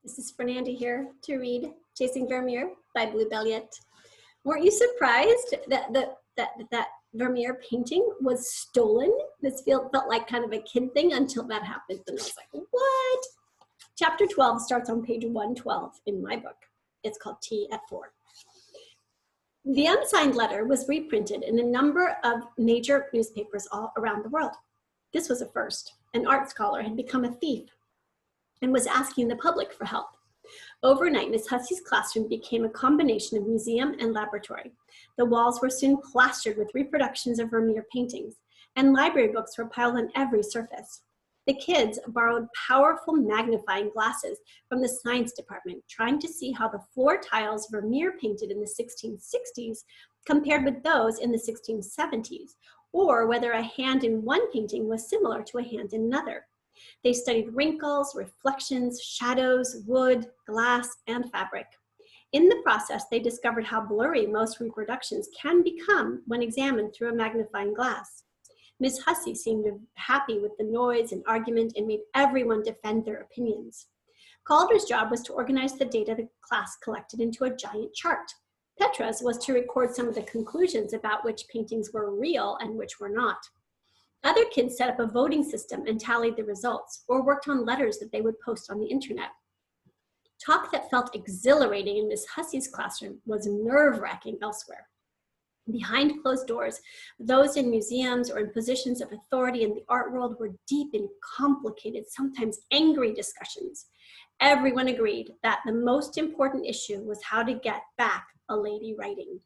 This is Fernanda here to read Chasing Vermeer by Blue Balliett. Weren't you surprised that Vermeer painting was stolen? This felt like kind of a kid thing until that happened. And I was like, what? Chapter 12 starts on page 112 in my book. It's called Tea at 4. The unsigned letter was reprinted in a number of major newspapers all around the world. This was a first. An art scholar had become a thief and was asking the public for help. Overnight, Miss Hussey's classroom became a combination of museum and laboratory. The walls were soon plastered with reproductions of Vermeer paintings, and library books were piled on every surface. The kids borrowed powerful magnifying glasses from the science department, trying to see how the floor tiles Vermeer painted in the 1660s compared with those in the 1670s, or whether a hand in one painting was similar to a hand in another. They studied wrinkles, reflections, shadows, wood, glass, and fabric. In the process, they discovered how blurry most reproductions can become when examined through a magnifying glass. Miss Hussey seemed happy with the noise and argument and made everyone defend their opinions. Calder's job was to organize the data the class collected into a giant chart. Petra's was to record some of the conclusions about which paintings were real and which were not. Other kids set up a voting system and tallied the results, or worked on letters that they would post on the internet. Talk that felt exhilarating in Miss Hussey's classroom was nerve-wracking elsewhere. Behind closed doors, those in museums or in positions of authority in the art world were deep in complicated, sometimes angry discussions. Everyone agreed that the most important issue was how to get back a lady writing.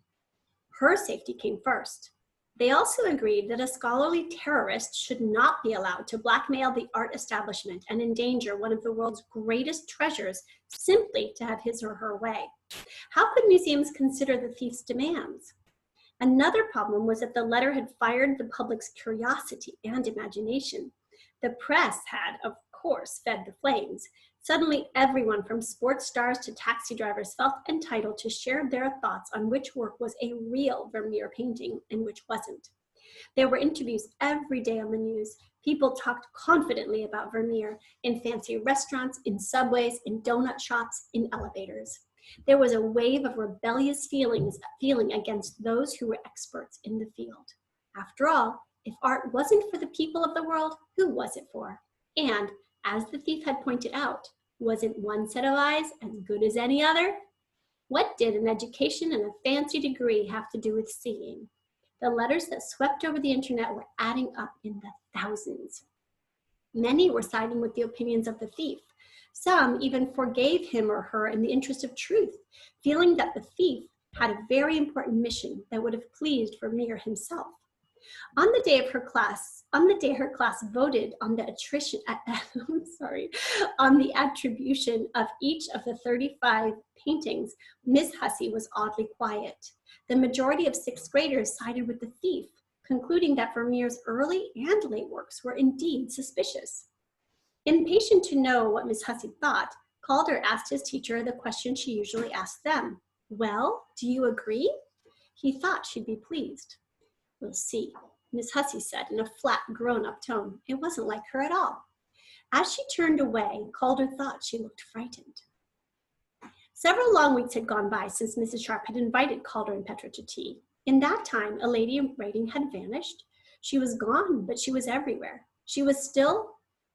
Her safety came first. They also agreed that a scholarly terrorist should not be allowed to blackmail the art establishment and endanger one of the world's greatest treasures simply to have his or her way. How could museums consider the thief's demands? Another problem was that the letter had fired the public's curiosity and imagination. The press had, of course, fed the flames. Suddenly, everyone from sports stars to taxi drivers felt entitled to share their thoughts on which work was a real Vermeer painting and which wasn't. There were interviews every day on the news. People talked confidently about Vermeer in fancy restaurants, in subways, in donut shops, in elevators. There was a wave of rebellious feeling against those who were experts in the field. After all, if art wasn't for the people of the world, who was it for? And, as the thief had pointed out, wasn't one set of eyes as good as any other? What did an education and a fancy degree have to do with seeing? The letters that swept over the internet were adding up in the thousands. Many were siding with the opinions of the thief. Some even forgave him or her in the interest of truth, feeling that the thief had a very important mission that would have pleased Vermeer himself. On the day her class voted on the attribution of each of the 35 paintings, Miss Hussey was oddly quiet. The majority of sixth graders sided with the thief, concluding that Vermeer's early and late works were indeed suspicious. Impatient to know what Miss Hussey thought, Calder asked his teacher the question she usually asked them. Well, do you agree? He thought she'd be pleased. We'll see, Miss Hussey said in a flat, grown-up tone. It wasn't like her at all. As she turned away, Calder thought she looked frightened. Several long weeks had gone by since Mrs. Sharp had invited Calder and Petra to tea. In that time, a lady in writing had vanished. She was gone, but she was everywhere. She was still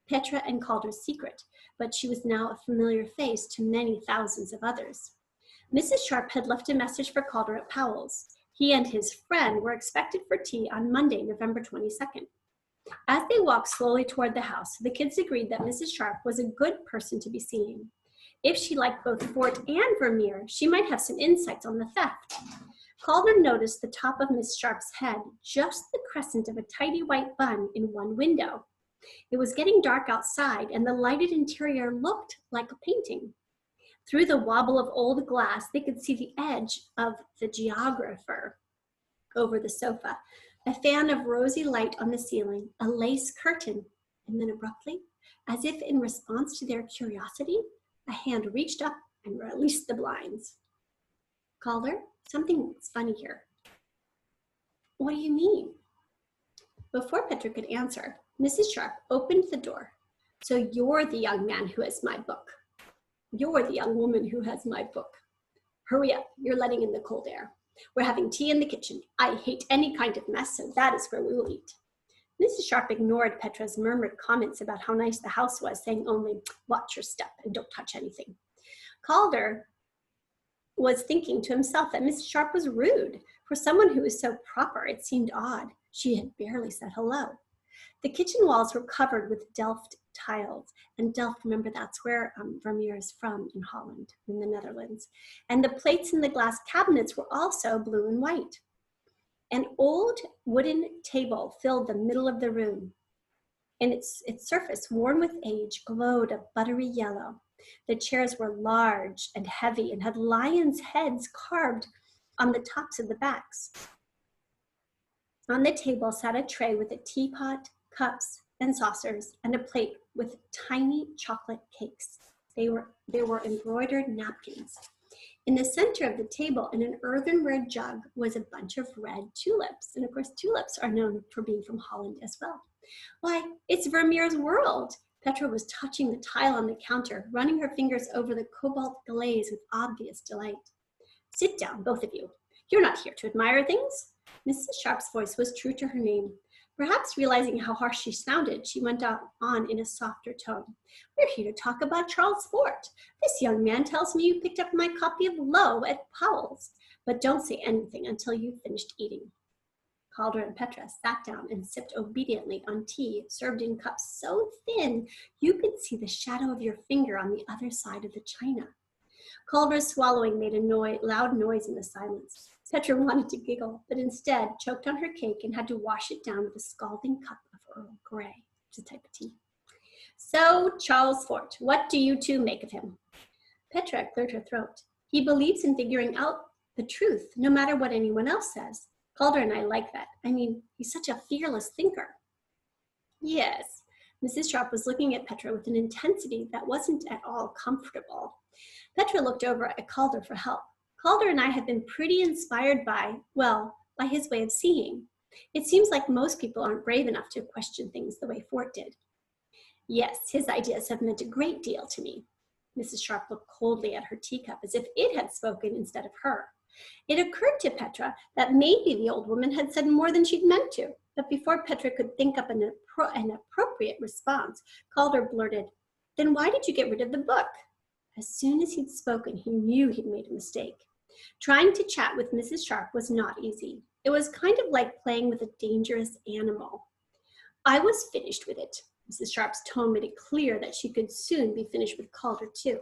Petra and Calder's secret, but she was now a familiar face to many thousands of others. Mrs. Sharp had left a message for Calder at Powell's. He and his friend were expected for tea on Monday, November 22nd. As they walked slowly toward the house, the kids agreed that Mrs. Sharp was a good person to be seeing. If she liked both Fort and Vermeer, she might have some insights on the theft. Calder noticed the top of Miss Sharp's head, just the crescent of a tidy white bun in one window. It was getting dark outside, and the lighted interior looked like a painting. Through the wobble of old glass, they could see the edge of the geographer over the sofa, a fan of rosy light on the ceiling, a lace curtain, and then abruptly, as if in response to their curiosity, a hand reached up and released the blinds. Calder, something's funny here. What do you mean? Before Petra could answer, Mrs. Sharp opened the door. So you're the young man who has my book. You're the young woman who has my book. Hurry up, you're letting in the cold air. We're having tea in the kitchen. I hate any kind of mess, so that is where we will eat. Mrs. Sharp ignored Petra's murmured comments about how nice the house was, saying only, watch your step and don't touch anything. Calder was thinking to himself that Mrs. Sharp was rude. For someone who was so proper, it seemed odd. She had barely said hello. The kitchen walls were covered with Delft tiles, and Delft, remember, that's where Vermeer is from, in Holland, in the Netherlands. And the plates in the glass cabinets were also blue and white. An old wooden table filled the middle of the room, and its surface, worn with age, glowed a buttery yellow. The chairs were large and heavy and had lions' heads carved on the tops of the backs. On the table sat a tray with a teapot, cups, and saucers, and a plate with tiny chocolate cakes. There were embroidered napkins. In the center of the table, in an earthenware jug, was a bunch of red tulips. And of course, tulips are known for being from Holland as well. Why, it's Vermeer's world. Petra was touching the tile on the counter, running her fingers over the cobalt glaze with obvious delight. Sit down, both of you. You're not here to admire things. Mrs. Sharp's voice was true to her name. Perhaps realizing how harsh she sounded, she went on in a softer tone. We're here to talk about Charles Fort. This young man tells me you picked up my copy of Lowe at Powell's, but don't say anything until you've finished eating. Calder and Petra sat down and sipped obediently on tea served in cups so thin you could see the shadow of your finger on the other side of the china. Calder's swallowing made a loud noise in the silence. Petra wanted to giggle, but instead choked on her cake and had to wash it down with a scalding cup of Earl Grey, which is a type of tea. So, Charles Fort, what do you two make of him? Petra cleared her throat. He believes in figuring out the truth, no matter what anyone else says. Calder and I like that. I mean, he's such a fearless thinker. Yes. Mrs. Sharp was looking at Petra with an intensity that wasn't at all comfortable. Petra looked over at Calder for help. Calder and I have been pretty inspired by his way of seeing. It seems like most people aren't brave enough to question things the way Fort did. Yes, his ideas have meant a great deal to me. Mrs. Sharp looked coldly at her teacup as if it had spoken instead of her. It occurred to Petra that maybe the old woman had said more than she'd meant to, but before Petra could think up an appropriate response, Calder blurted, "Then why did you get rid of the book?" As soon as he'd spoken, he knew he'd made a mistake. Trying to chat with Mrs. Sharp was not easy. It was kind of like playing with a dangerous animal. I was finished with it. Mrs. Sharp's tone made it clear that she could soon be finished with Calder too.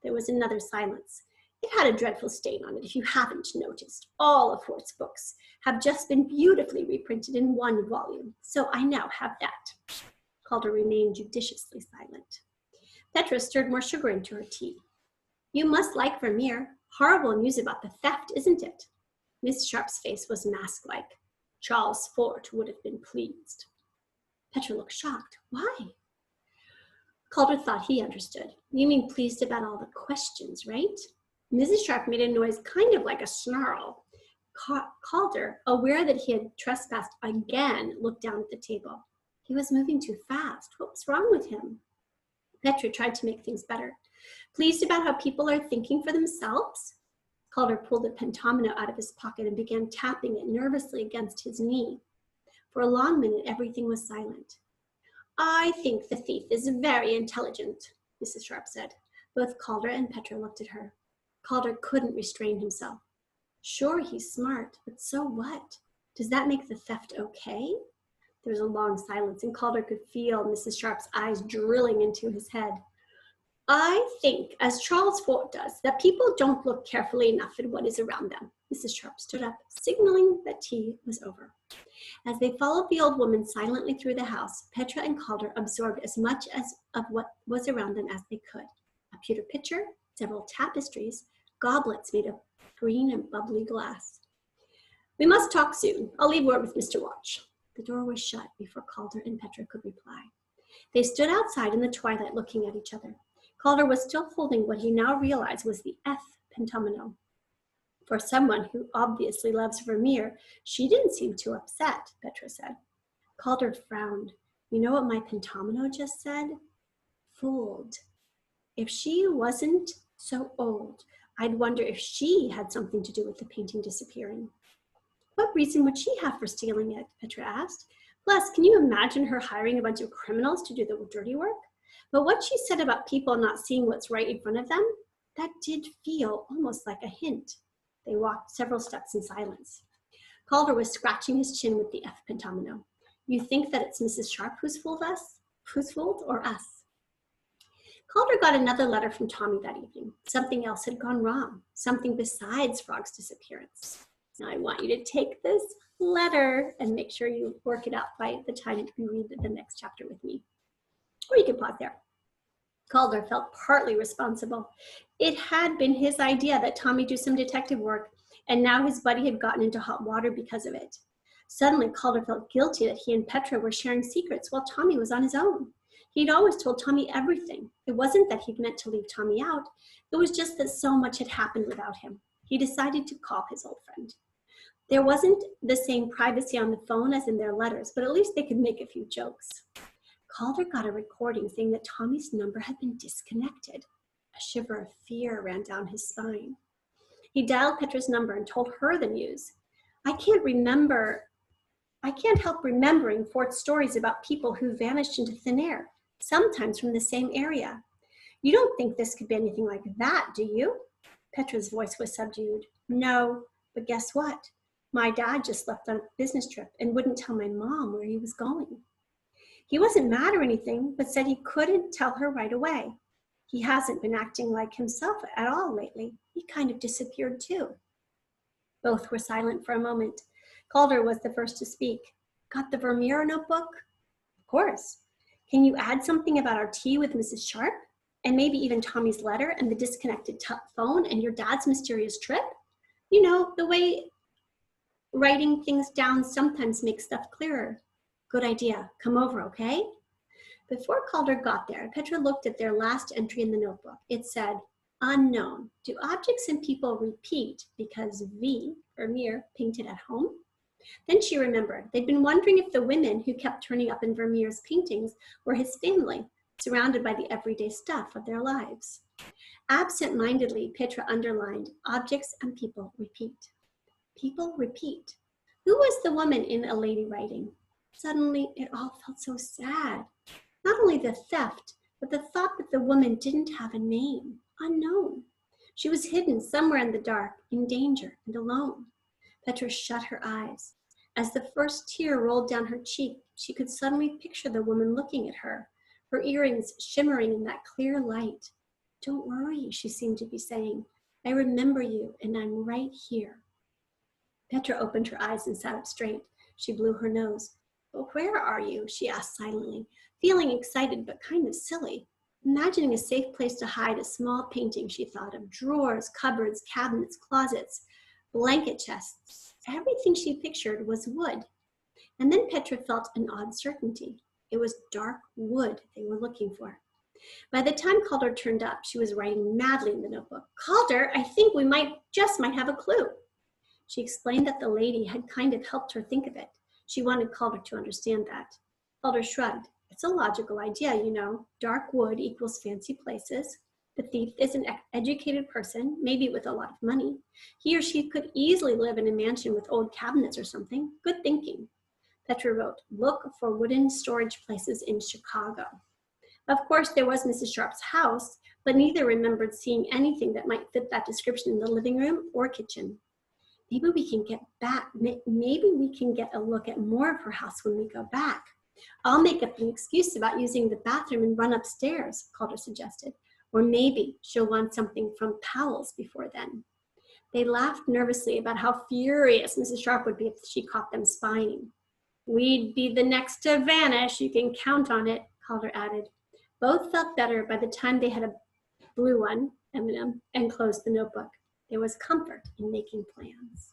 There was another silence. It had a dreadful stain on it, if you haven't noticed. All of Fort's books have just been beautifully reprinted in one volume, so I now have that. Calder remained judiciously silent. Petra stirred more sugar into her tea. You must like Vermeer. Horrible news about the theft, isn't it? Miss Sharp's face was mask-like. Charles Fort would have been pleased. Petra looked shocked. Why? Calder thought he understood. You mean pleased about all the questions, right? Mrs. Sharp made a noise kind of like a snarl. Calder, aware that he had trespassed again, looked down at the table. He was moving too fast. What was wrong with him? Petra tried to make things better. Pleased about how people are thinking for themselves? Calder pulled a pentomino out of his pocket and began tapping it nervously against his knee. For a long minute, everything was silent. I think the thief is very intelligent, Mrs. Sharp said. Both Calder and Petra looked at her. Calder couldn't restrain himself. Sure, he's smart, but so what? Does that make the theft okay? There was a long silence, and Calder could feel Mrs. Sharp's eyes drilling into his head. I think, as Charles Fort does, that people don't look carefully enough at what is around them. Mrs. Sharp stood up, signaling that tea was over. As they followed the old woman silently through the house, Petra and Calder absorbed as much of what was around them as they could. A pewter pitcher, several tapestries, goblets made of green and bubbly glass. We must talk soon. I'll leave word with Mr. Watch. The door was shut before Calder and Petra could reply. They stood outside in the twilight looking at each other. Calder was still holding what he now realized was the F pentomino. For someone who obviously loves Vermeer, she didn't seem too upset, Petra said. Calder frowned. You know what my pentomino just said? Fooled. If she wasn't so old, I'd wonder if she had something to do with the painting disappearing. What reason would she have for stealing it? Petra asked. Plus, can you imagine her hiring a bunch of criminals to do the dirty work? But what she said about people not seeing what's right in front of them, that did feel almost like a hint. They walked several steps in silence. Calder was scratching his chin with the F pentomino. You think that it's Mrs. Sharp who's fooled us? Who's fooled, or us? Calder got another letter from Tommy that evening. Something else had gone wrong, something besides Frog's disappearance. Now I want you to take this letter and make sure you work it out by the time you read the next chapter with me. Or you can pause there. Calder felt partly responsible. It had been his idea that Tommy do some detective work, and now his buddy had gotten into hot water because of it. Suddenly, Calder felt guilty that he and Petra were sharing secrets while Tommy was on his own. He'd always told Tommy everything. It wasn't that he'd meant to leave Tommy out. It was just that so much had happened without him. He decided to call his old friend. There wasn't the same privacy on the phone as in their letters, but at least they could make a few jokes. Calder got a recording saying that Tommy's number had been disconnected. A shiver of fear ran down his spine. He dialed Petra's number and told her the news. I can't help remembering Fort's stories about people who vanished into thin air, sometimes from the same area. You don't think this could be anything like that, do you? Petra's voice was subdued. No, but guess what? My dad just left on a business trip and wouldn't tell my mom where he was going. He wasn't mad or anything, but said he couldn't tell her right away. He hasn't been acting like himself at all lately. He kind of disappeared too. Both were silent for a moment. Calder was the first to speak. Got the Vermeer notebook? Of course. Can you add something about our tea with Mrs. Sharp? And maybe even Tommy's letter and the disconnected phone and your dad's mysterious trip? You know, the way writing things down sometimes makes stuff clearer. Good idea. Come over, okay? Before Calder got there, Petra looked at their last entry in the notebook. It said, unknown. Do objects and people repeat because V, Vermeer, painted at home? Then she remembered. They'd been wondering if the women who kept turning up in Vermeer's paintings were his family, surrounded by the everyday stuff of their lives. Absent-mindedly, Petra underlined, objects and people repeat. People repeat. Who was the woman in A Lady Writing? Suddenly, it all felt so sad. Not only the theft, but the thought that the woman didn't have a name, unknown. She was hidden somewhere in the dark, in danger and alone. Petra shut her eyes. As the first tear rolled down her cheek, she could suddenly picture the woman looking at her, her earrings shimmering in that clear light. Don't worry, she seemed to be saying. I remember you, and I'm right here. Petra opened her eyes and sat up straight. She blew her nose. But where are you? She asked silently, feeling excited but kind of silly. Imagining a safe place to hide a small painting, she thought of drawers, cupboards, cabinets, closets, blanket chests. Everything she pictured was wood. And then Petra felt an odd certainty. It was dark wood they were looking for. By the time Calder turned up, she was writing madly in the notebook. Calder, I think we might have a clue. She explained that the lady had kind of helped her think of it. She wanted Calder to understand that. Calder shrugged. It's a logical idea, you know. Dark wood equals fancy places. The thief is an educated person, maybe with a lot of money. He or she could easily live in a mansion with old cabinets or something. Good thinking. Petra wrote, look for wooden storage places in Chicago. Of course, there was Mrs. Sharp's house, but neither remembered seeing anything that might fit that description in the living room or kitchen. Maybe we can get a look at more of her house when we go back. I'll make up an excuse about using the bathroom and run upstairs, Calder suggested. Or maybe she'll want something from Powell's before then. They laughed nervously about how furious Mrs. Sharp would be if she caught them spying. We'd be the next to vanish, you can count on it, Calder added. Both felt better by the time they had a blue one, M&M, and closed the notebook. There was comfort in making plans.